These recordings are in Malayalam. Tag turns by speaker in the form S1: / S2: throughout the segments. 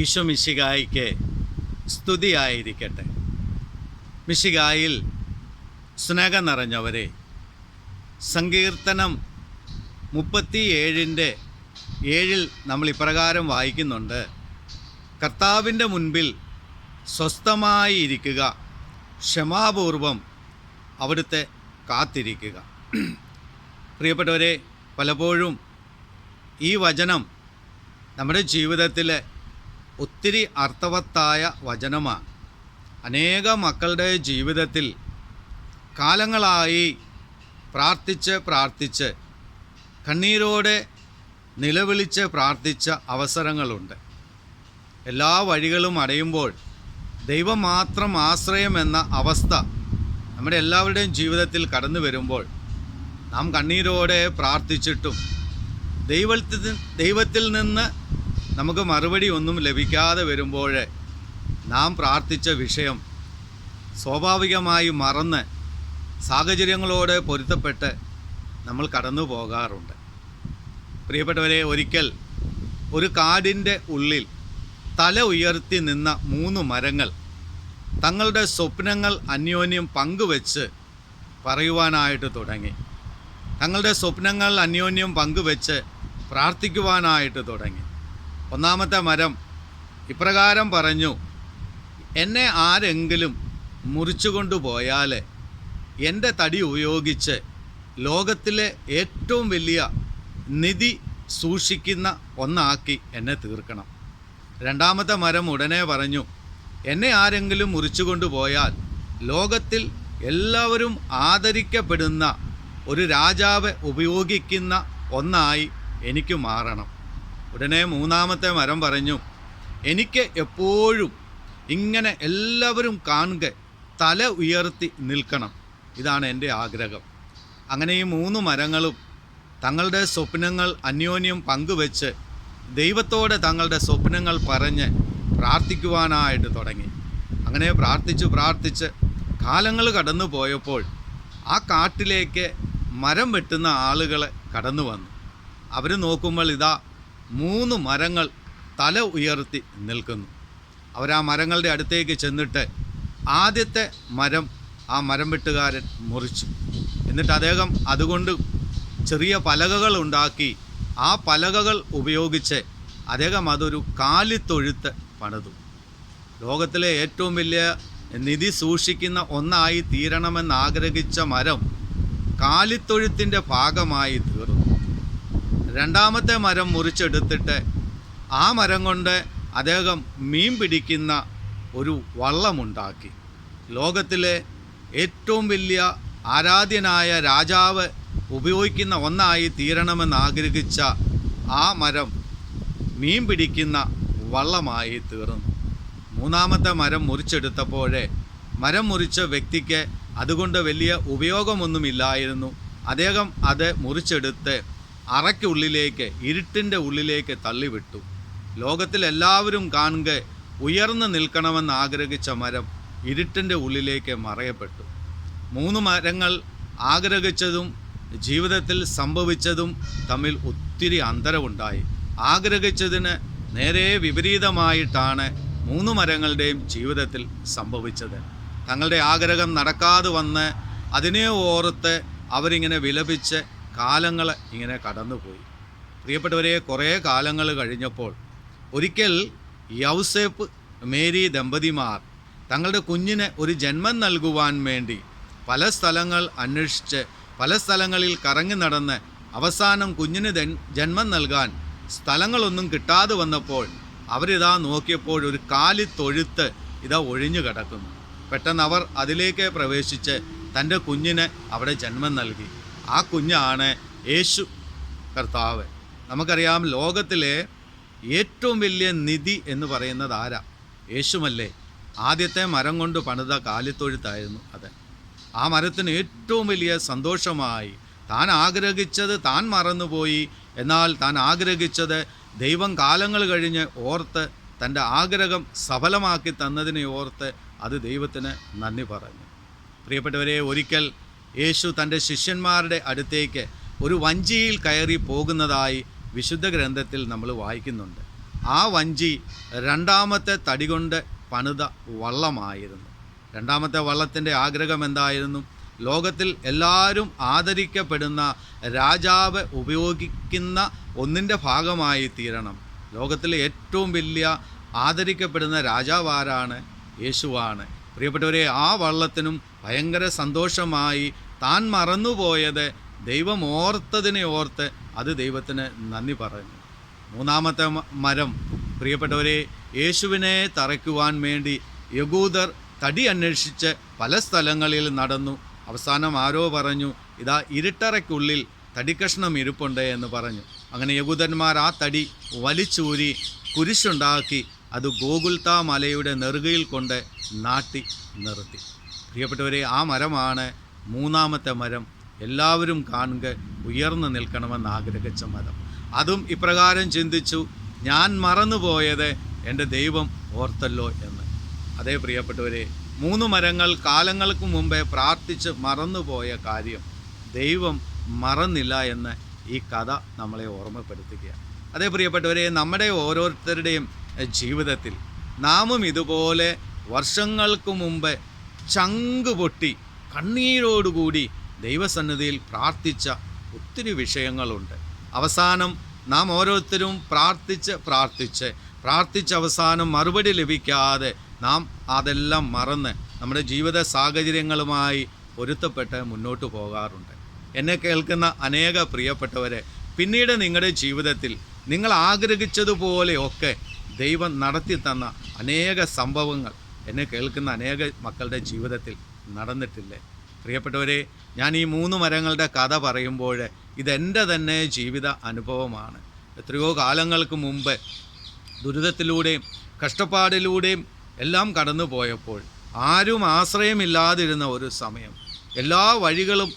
S1: ഈശോ മിശിഹായിക്ക് സ്തുതിയായിരിക്കട്ടെ. മിശിഹായിൽ സ്നേഹം നിറഞ്ഞവരെ, സങ്കീർത്തനം 37:7 നമ്മൾ ഇപ്രകാരം വായിക്കുന്നുണ്ട്: കർത്താവിൻ്റെ മുൻപിൽ സ്വസ്ഥമായി ഇരിക്കുക, ക്ഷമാപൂർവം അവിടുത്തെ കാത്തിരിക്കുക. പ്രിയപ്പെട്ടവരെ, പലപ്പോഴും ഈ വചനം നമ്മുടെ ജീവിതത്തിലെ ഒത്തിരി അർത്ഥവത്തായ വചനമാണ്. അനേക മക്കളുടെ ജീവിതത്തിൽ കാലങ്ങളായി പ്രാർത്ഥിച്ച് കണ്ണീരോടെ നിലവിളിച്ച് പ്രാർത്ഥിച്ച അവസരങ്ങളുണ്ട്. എല്ലാ വഴികളും അടയുമ്പോൾ ദൈവം മാത്രം ആശ്രയമെന്ന അവസ്ഥ നമ്മുടെ എല്ലാവരുടെയും ജീവിതത്തിൽ കടന്നു വരുമ്പോൾ നാം കണ്ണീരോടെ പ്രാർത്ഥിച്ചിട്ടും ദൈവത്തിൽ നിന്ന് നമുക്ക് മറുപടി ഒന്നും ലഭിക്കാതെ വരുമ്പോൾ നാം പ്രാർത്ഥിച്ച വിഷയം സ്വാഭാവികമായി മറന്ന് സാഹചര്യങ്ങളോട് പൊരുത്തപ്പെട്ട് നമ്മൾ കടന്നു പോകാറുണ്ട്. പ്രിയപ്പെട്ടവരെ, ഒരിക്കൽ ഒരു കാടിൻ്റെ ഉള്ളിൽ തല ഉയർത്തി നിന്ന 3 മരങ്ങൾ തങ്ങളുടെ സ്വപ്നങ്ങൾ അന്യോന്യം പങ്കുവെച്ച് പറയുവാനായിട്ട് തുടങ്ങി. തങ്ങളുടെ സ്വപ്നങ്ങൾ അന്യോന്യം പങ്കുവെച്ച് പ്രാർത്ഥിക്കുവാനായിട്ട് തുടങ്ങി. ഒന്നാമത്തെ മരം ഇപ്രകാരം പറഞ്ഞു: എന്നെ ആരെങ്കിലും മുറിച്ചു കൊണ്ടുപോയാൽ എൻ്റെ തടി ഉപയോഗിച്ച് ലോകത്തിലെ ഏറ്റവും വലിയ നിധി സൂക്ഷിക്കുന്ന ഒന്നാക്കി എന്നെ തീർക്കണം. രണ്ടാമത്തെ മരം ഉടനെ പറഞ്ഞു: എന്നെ ആരെങ്കിലും മുറിച്ചു കൊണ്ടുപോയാൽ ലോകത്തിൽ എല്ലാവരും ആദരിക്കപ്പെടുന്ന ഒരു രാജാവ് ഉപയോഗിക്കുന്ന ഒന്നായി എനിക്ക് മാറണം. ഉടനെ മൂന്നാമത്തെ മരം പറഞ്ഞു: എനിക്ക് എപ്പോഴും ഇങ്ങനെ എല്ലാവരും കാണുക, തല ഉയർത്തി നിൽക്കണം. ഇതാണ് എൻ്റെ ആഗ്രഹം. അങ്ങനെ ഈ 3 മരങ്ങളും തങ്ങളുടെ സ്വപ്നങ്ങൾ അന്യോന്യം പങ്കുവെച്ച് ദൈവത്തോടെ തങ്ങളുടെ സ്വപ്നങ്ങൾ പറഞ്ഞ് പ്രാർത്ഥിക്കുവാനായിട്ട് തുടങ്ങി. അങ്ങനെ പ്രാർത്ഥിച്ച് കാലങ്ങൾ കടന്നു പോയപ്പോൾ ആ കാട്ടിലേക്ക് മരം വെട്ടുന്ന ആളുകൾ കടന്നു വന്നു. അവർ നോക്കുമ്പോൾ ഇതാ 3 മരങ്ങൾ തല ഉയർത്തി നിൽക്കുന്നു. അവരാ മരങ്ങളുടെ അടുത്തേക്ക് ചെന്നിട്ട് ആദ്യത്തെ മരം ആ മരം വെട്ടുകാരൻ മുറിച്ചു. എന്നിട്ട് അദ്ദേഹം അതുകൊണ്ട് ചെറിയ പലകകൾ ഉണ്ടാക്കി ആ പലകകൾ ഉപയോഗിച്ച് അദ്ദേഹം അതൊരു കാലിത്തൊഴുത്ത് പണിതു. ലോകത്തിലെ ഏറ്റവും വലിയ നിധി സൂക്ഷിക്കുന്ന ഒന്നായി തീരണമെന്ന് ആഗ്രഹിച്ച മരം കാലിത്തൊഴുത്തിൻ്റെ ഭാഗമായി തീർന്നു. രണ്ടാമത്തെ മരം മുറിച്ചെടുത്തിട്ട് ആ മരം കൊണ്ട് അദ്ദേഹം മീൻ പിടിക്കുന്ന ഒരു വള്ളമുണ്ടാക്കി. ലോകത്തിലെ ഏറ്റവും വലിയ ആരാധ്യനായ രാജാവ് ഉപയോഗിക്കുന്ന ഒന്നായി തീരണമെന്ന് ആഗ്രഹിച്ച ആ മരം മീൻ പിടിക്കുന്ന വള്ളമായി തീർന്നു. മൂന്നാമത്തെ മരം മുറിച്ചെടുത്തപ്പോഴേ മരം മുറിച്ച വ്യക്തിക്ക് അതുകൊണ്ട് വലിയ ഉപയോഗമൊന്നുമില്ലായിരുന്നു. അദ്ദേഹം അത് മുറിച്ചെടുത്ത് അറയ്ക്കുള്ളിലേക്ക്, ഇരുട്ടിൻ്റെ ഉള്ളിലേക്ക് തള്ളിവിട്ടു. ലോകത്തിലെല്ലാവരും കാണുക ഉയർന്നു നിൽക്കണമെന്ന് ആഗ്രഹിച്ച മരം ഇരുട്ടിൻ്റെ ഉള്ളിലേക്ക് മറയപ്പെട്ടു. 3 മരങ്ങൾ ആഗ്രഹിച്ചതും ജീവിതത്തിൽ സംഭവിച്ചതും തമ്മിൽ ഒത്തിരി അന്തരമുണ്ടായി. ആഗ്രഹിച്ചതിന് നേരെ വിപരീതമായിട്ടാണ് 3 മരങ്ങളുടെയും ജീവിതത്തിൽ സംഭവിച്ചത്. തങ്ങളുടെ ആഗ്രഹം നടക്കാതെ വന്ന് അതിനെ ഓർത്ത് അവരിങ്ങനെ വിലപിച്ച് കാലങ്ങൾ ഇങ്ങനെ കടന്നുപോയി. പ്രിയപ്പെട്ടവരെ, കുറേ കാലങ്ങൾ കഴിഞ്ഞപ്പോൾ ഒരിക്കൽ യൗസേപ്പ് മേരി ദമ്പതിമാർ തങ്ങളുടെ കുഞ്ഞിന് ഒരു ജന്മം നൽകുവാൻ വേണ്ടി പല സ്ഥലങ്ങൾ അന്വേഷിച്ച് പല സ്ഥലങ്ങളിൽ കറങ്ങി നടന്ന് അവസാനം കുഞ്ഞിന് ജന്മം നൽകാൻ സ്ഥലങ്ങളൊന്നും കിട്ടാതെ വന്നപ്പോൾ അവരിതാ നോക്കിയപ്പോൾ ഒരു കാലിത്തൊഴുത്ത് ഇതാ ഒഴിഞ്ഞു കിടക്കുന്നു. പെട്ടെന്ന് അവർ അതിലേക്ക് പ്രവേശിച്ച് തൻ്റെ കുഞ്ഞിന് അവിടെ ജന്മം നൽകി. ആ കുഞ്ഞാണ് യേശു കർത്താവ്. നമുക്കറിയാം, ലോകത്തിലെ ഏറ്റവും വലിയ നിധി എന്ന് പറയുന്നത് ആരാ? യേശുമല്ലേ? ആദ്യത്തെ മരം കൊണ്ട് പണിത കാലിത്തൊഴുത്തായിരുന്നു അത്. ആ മരത്തിന് ഏറ്റവും വലിയ സന്തോഷമായി. താൻ ആഗ്രഹിച്ചത് താൻ മറന്നുപോയി, എന്നാൽ താൻ ആഗ്രഹിച്ചത് ദൈവം കാലങ്ങൾ കഴിഞ്ഞ് ഓർത്ത് തൻ്റെ ആഗ്രഹം സഫലമാക്കി തന്നതിനെ ഓർത്ത് അത് ദൈവത്തിന് നന്ദി പറഞ്ഞു. പ്രിയപ്പെട്ടവരെ, ഒരിക്കൽ യേശു തൻ്റെ ശിഷ്യന്മാരുടെ അടുത്തേക്ക് ഒരു വഞ്ചിയിൽ കയറി പോകുന്നതായി വിശുദ്ധ ഗ്രന്ഥത്തിൽ നമ്മൾ വായിക്കുന്നുണ്ട്. ആ വഞ്ചി രണ്ടാമത്തെ തടി കൊണ്ട് പണിത വള്ളമായിരുന്നു. രണ്ടാമത്തെ വള്ളത്തിൻ്റെ ആഗ്രഹം എന്തായിരുന്നു? ലോകത്തിൽ എല്ലാവരും ആദരിക്കപ്പെടുന്ന രാജാവ് ഉപയോഗിക്കുന്ന ഒന്നിൻ്റെ ഭാഗമായി തീരണം. ലോകത്തിലെ ഏറ്റവും വലിയ ആദരിക്കപ്പെടുന്ന രാജാവ് ആരാണ്? യേശുവാണ്. പ്രിയപ്പെട്ടവരെ, ആ വള്ളത്തിനും ഭയങ്കര സന്തോഷമായി. താൻ മറന്നുപോയത് ദൈവം ഓർത്തതിനെ ഓർത്ത് അത് ദൈവത്തിന് നന്ദി പറഞ്ഞു. മൂന്നാമത്തെ മരം, പ്രിയപ്പെട്ടവരെ, യേശുവിനെ തറയ്ക്കുവാൻ വേണ്ടി യഹൂദർ തടി അന്വേഷിച്ച് പല സ്ഥലങ്ങളിൽ നടന്നു. അവസാനം ആരോ പറഞ്ഞു, ഇതാ ഇരുട്ടറയ്ക്കുള്ളിൽ തടിക്കഷ്ണം ഇരിപ്പുണ്ട് എന്ന് പറഞ്ഞു. അങ്ങനെ യഹൂദന്മാർ ആ തടി വലിച്ചൂരി കുരിശുണ്ടാക്കി അത് ഗോകുൽത്താ മലയുടെ നെറുകയിൽ കൊണ്ട് നാട്ടി നിർത്തി. പ്രിയപ്പെട്ടവരെ, ആ മരമാണ് മൂന്നാമത്തെ മരം. എല്ലാവരും കാണുക, ഉയർന്നു നിൽക്കണമെന്ന് ആഗ്രഹിച്ച മരം. അതും ഇപ്രകാരം ചിന്തിച്ചു, ഞാൻ മറന്നുപോയത് എൻ്റെ ദൈവം ഓർത്തല്ലോ എന്ന്. അതേ പ്രിയപ്പെട്ടവരെ, 3 മരങ്ങൾ കാലങ്ങൾക്ക് മുമ്പേ പ്രാർത്ഥിച്ച് മറന്നുപോയ കാര്യം ദൈവം മറന്നില്ല എന്ന് ഈ കഥ നമ്മളെ ഓർമ്മപ്പെടുത്തുകയാണ്. അതേ പ്രിയപ്പെട്ടവരെ, നമ്മുടെ ഓരോരുത്തരുടെയും ജീവിതത്തിൽ നാമും ഇതുപോലെ വർഷങ്ങൾക്ക് മുമ്പ് ചങ്ക് പൊട്ടി കണ്ണീരോടുകൂടി ദൈവസന്നിധിയിൽ പ്രാർത്ഥിച്ച ഒത്തിരി വിഷയങ്ങളുണ്ട്. അവസാനം നാം ഓരോരുത്തരും പ്രാർത്ഥിച്ച് അവസാനം മറുപടി ലഭിക്കാതെ നാം അതെല്ലാം മറന്ന് നമ്മുടെ ജീവിത സാഹചര്യങ്ങളുമായി പൊരുത്തപ്പെട്ട് മുന്നോട്ട് പോകാറുണ്ട്. എന്നെ കേൾക്കുന്ന അനേക പ്രിയപ്പെട്ടവരെ, പിന്നീട് നിങ്ങളുടെ ജീവിതത്തിൽ നിങ്ങൾ ആഗ്രഹിച്ചതുപോലെയൊക്കെ ദൈവം നടത്തി തന്ന അനേക സംഭവങ്ങൾ എന്നെ കേൾക്കുന്ന അനേക മക്കളുടെ ജീവിതത്തിൽ നടന്നിട്ടില്ലേ? പ്രിയപ്പെട്ടവരെ, ഞാൻ ഈ 3 മരങ്ങളുടെ കഥ പറയുമ്പോൾ ഇതെൻ്റെ തന്നെ ജീവിത അനുഭവമാണ്. എത്രയോ കാലങ്ങൾക്ക് മുമ്പ് ദുരിതത്തിലൂടെയും കഷ്ടപ്പാടിലൂടെയും എല്ലാം കടന്നു പോയപ്പോൾ ആരും ആശ്രയമില്ലാതിരുന്ന ഒരു സമയം, എല്ലാ വഴികളും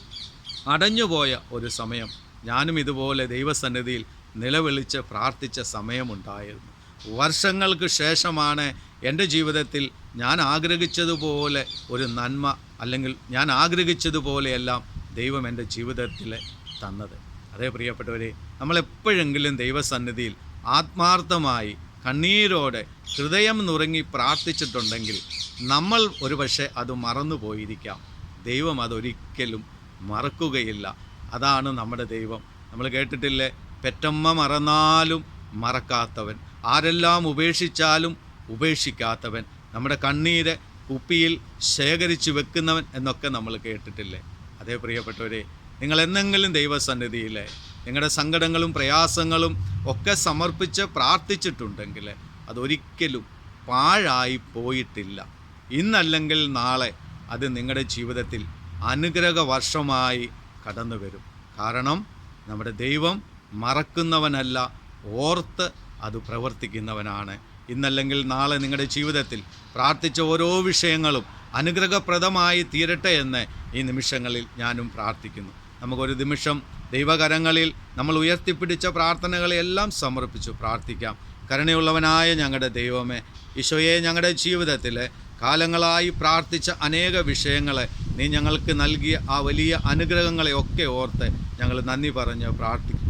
S1: അടഞ്ഞുപോയ ഒരു സമയം, ഞാനും ഇതുപോലെ ദൈവസന്നിധിയിൽ നിലവിളിച്ച് പ്രാർത്ഥിച്ച സമയമുണ്ടായിരുന്നു. വർഷങ്ങൾക്ക് ശേഷമാണ് എൻ്റെ ജീവിതത്തിൽ ഞാൻ ആഗ്രഹിച്ചതുപോലെ ഒരു നന്മ, അല്ലെങ്കിൽ ഞാൻ ആഗ്രഹിച്ചതുപോലെയെല്ലാം ദൈവം എൻ്റെ ജീവിതത്തിൽ തന്നത്. അതേ പ്രിയപ്പെട്ടവരെ, നമ്മളെപ്പോഴെങ്കിലും ദൈവസന്നിധിയിൽ ആത്മാർത്ഥമായി കണ്ണീരോടെ ഹൃദയം നുറങ്ങി പ്രാർത്ഥിച്ചിട്ടുണ്ടെങ്കിൽ നമ്മൾ ഒരുപക്ഷെ അത് മറന്നു പോയിരിക്കാം. ദൈവം അതൊരിക്കലും മറക്കുകയില്ല. അതാണ് നമ്മുടെ ദൈവം. നമ്മൾ കേട്ടിട്ടില്ലേ, പെറ്റമ്മ മറന്നാലും മറക്കാത്തവൻ, ആരെല്ലാം ഉപേക്ഷിച്ചാലും ഉപേക്ഷിക്കാത്തവൻ, നമ്മുടെ കണ്ണീര് കുപ്പിയിൽ ശേഖരിച്ച് വെക്കുന്നവൻ എന്നൊക്കെ നമ്മൾ കേട്ടിട്ടില്ലേ? അതേ പ്രിയപ്പെട്ടവരെ, നിങ്ങൾ എന്തെങ്കിലും ദൈവസന്നിധിയിൽ നിങ്ങളുടെ സങ്കടങ്ങളും പ്രയാസങ്ങളും ഒക്കെ സമർപ്പിച്ച് പ്രാർത്ഥിച്ചിട്ടുണ്ടെങ്കിൽ അതൊരിക്കലും പാഴായി പോയിട്ടില്ല. ഇന്നല്ലെങ്കിൽ നാളെ അത് നിങ്ങളുടെ ജീവിതത്തിൽ അനുഗ്രഹ വർഷമായി കടന്നു വരും. കാരണം നമ്മുടെ ദൈവം മറക്കുന്നവനല്ല, ഓർത്ത് അത് പ്രവർത്തിക്കുന്നവനാണ്. ഇന്നല്ലെങ്കിൽ നാളെ നിങ്ങളുടെ ജീവിതത്തിൽ പ്രാർത്ഥിച്ച ഓരോ വിഷയങ്ങളും അനുഗ്രഹപ്രദമായി തീരട്ടെ എന്ന് ഈ നിമിഷങ്ങളിൽ ഞാനും പ്രാർത്ഥിക്കുന്നു. നമുക്കൊരു നിമിഷം ദൈവകരങ്ങളിൽ നമ്മൾ ഉയർത്തിപ്പിടിച്ച പ്രാർത്ഥനകളെല്ലാം സമർപ്പിച്ചു പ്രാർത്ഥിക്കാം. കരുണയുള്ളവനായ ഞങ്ങളുടെ ദൈവമേ, ഈശോയെ, ഞങ്ങളുടെ ജീവിതത്തിൽ കാലങ്ങളായി പ്രാർത്ഥിച്ച അനേക വിഷയങ്ങളെ നീ ഞങ്ങൾക്ക് നൽകിയ ആ വലിയ അനുഗ്രഹങ്ങളെയൊക്കെ ഓർത്ത് ഞങ്ങൾ നന്ദി പറഞ്ഞ്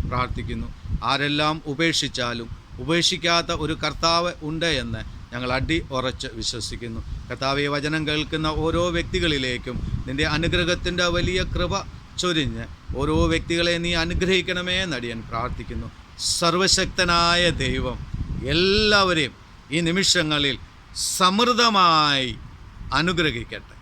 S1: പ്രാർത്ഥിക്കുന്നു. ആരെല്ലാം ഉപേക്ഷിച്ചാലും ഉപേക്ഷിക്കാത്ത ഒരു കർത്താവ് ഉണ്ട് എന്ന് ഞങ്ങൾ ഉറച്ച് വിശ്വസിക്കുന്നു. കർത്താവേ, വചനം കേൾക്കുന്ന ഓരോ വ്യക്തികളിലേക്കും നിൻ്റെ അനുഗ്രഹത്തിൻ്റെ വലിയ കൃപ ചൊരിഞ്ഞ് ഓരോ വ്യക്തികളെ നീ അനുഗ്രഹിക്കണമേ എന്നടിയൻ പ്രാർത്ഥിക്കുന്നു. സർവശക്തനായ ദൈവം എല്ലാവരെയും ഈ നിമിഷങ്ങളിൽ സമൃദ്ധമായി അനുഗ്രഹിക്കട്ടെ.